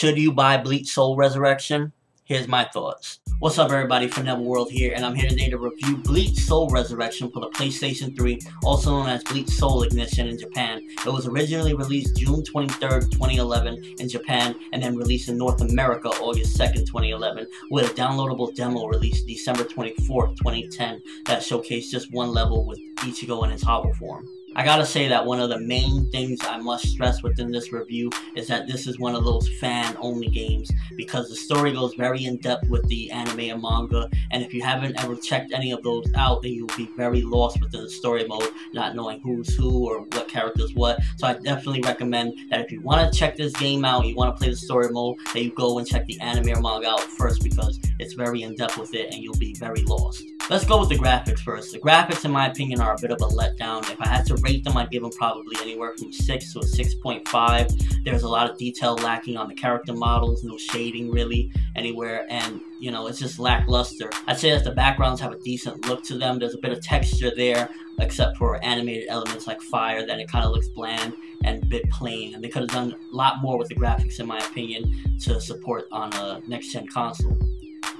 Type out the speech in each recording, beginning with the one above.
Should you buy Bleach Soul Resurreccion? Here's my thoughts. What's up everybody, ForneverWorld here, and I'm here today to review Bleach Soul Resurreccion for the PlayStation 3, also known as Bleach Soul Ignition in Japan. It was originally released June 23rd, 2011 in Japan, and then released in North America August 2nd, 2011, with a downloadable demo released December 24th, 2010 that showcased just one level with Ichigo in his hollow form. I gotta say that one of the main things I must stress within this review is that this is one of those fan-only games because the story goes very in-depth with the anime and manga, and if you haven't ever checked any of those out, then you'll be very lost within the story mode, not knowing who's who or what character's what. So I definitely recommend that if you want to check this game out, you want to play the story mode, that you go and check the anime or manga out first because it's very in-depth with it and you'll be very lost. Let's go with the graphics first. The graphics, in my opinion, are a bit of a letdown. If I had to rate them, I'd give them probably anywhere from 6 to a 6.5. There's a lot of detail lacking on the character models, no shading really anywhere, and you know, it's just lackluster. I'd say that the backgrounds have a decent look to them. There's a bit of texture there, except for animated elements like fire, then it kind of looks bland and a bit plain, and they could have done a lot more with the graphics, in my opinion, to support on a next-gen console.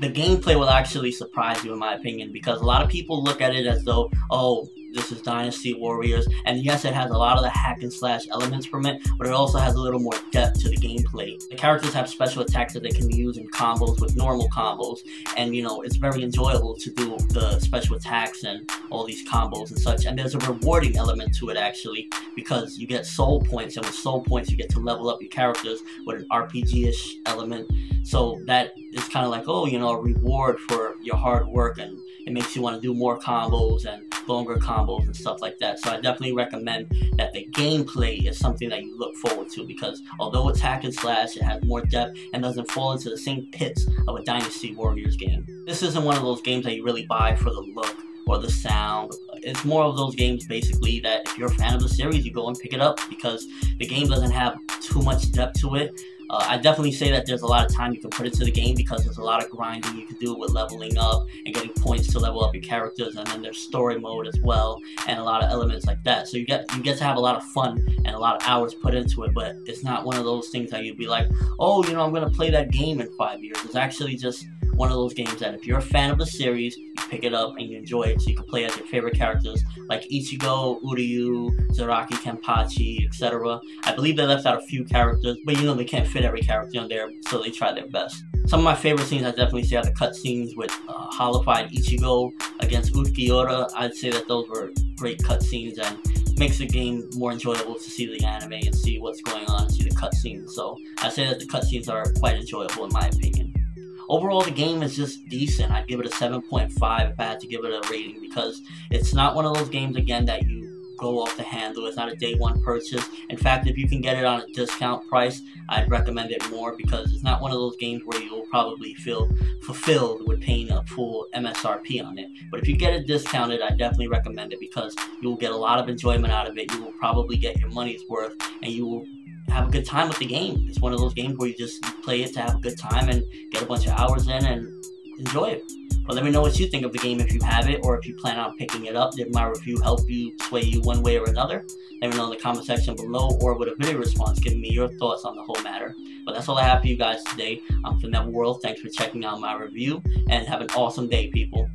The gameplay will actually surprise you, in my opinion, because a lot of people look at it as though, oh, this is Dynasty Warriors, and yes, it has a lot of the hack and slash elements from it, but it also has a little more depth to the gameplay. The characters have special attacks that they can use in combos with normal combos, and you know, it's very enjoyable to do the special attacks and all these combos and such, and there's a rewarding element to it actually, because you get soul points, and with soul points you get to level up your characters with an RPG-ish element, so that is kind of like, oh, you know, a reward for your hard work, and it makes you want to do more combos and longer combos and stuff like that. So I definitely recommend that the gameplay is something that you look forward to, because although it's hack and slash, it has more depth and doesn't fall into the same pits of a Dynasty Warriors game. This isn't one of those games that you really buy for the look or the sound. It's more of those games basically that if you're a fan of the series, you go and pick it up because the game doesn't have too much depth to it. I definitely say that there's a lot of time you can put into the game because there's a lot of grinding you can do with leveling up and getting points to level up your characters, and then there's story mode as well and a lot of elements like that. So you get to have a lot of fun and a lot of hours put into it, but it's not one of those things that you'd be like, oh, you know, I'm going to play that game in 5 years. It's actually just one of those games that if you're a fan of the series, you pick it up and you enjoy it, so you can play as your favorite characters like Ichigo, Uryu, Zaraki Kenpachi, etc. I believe they left out a few characters, but you know, they can't fit every character on there, so they try their best. Some of my favorite scenes I definitely say are the cutscenes with hollified Ichigo against Ulquiorra. I'd say that those were great cutscenes and makes the game more enjoyable to see the anime and see what's going on and see the cutscenes. So I say that the cutscenes are quite enjoyable in my opinion. Overall, the game is just decent. I'd give it a 7.5 if I had to give it a rating, because it's not one of those games, again, that you go off the handle. It's not a day one purchase. In fact, if you can get it on a discount price, I'd recommend it more, because it's not one of those games where you'll probably feel fulfilled with paying a full MSRP on it. But if you get it discounted, I definitely recommend it, because you'll get a lot of enjoyment out of it. You will probably get your money's worth, and you will have a good time with the game. It's one of those games where you just play it to have a good time and get a bunch of hours in and enjoy it. But let me know what you think of the game if you have it, or if you plan on picking it up. Did my review help you, sway you one way or another? Let me know in the comment section below, or with a video response giving me your thoughts on the whole matter. But that's all I have for you guys today. I'm ForneverWorld. Thanks for checking out my review, and have an awesome day, people.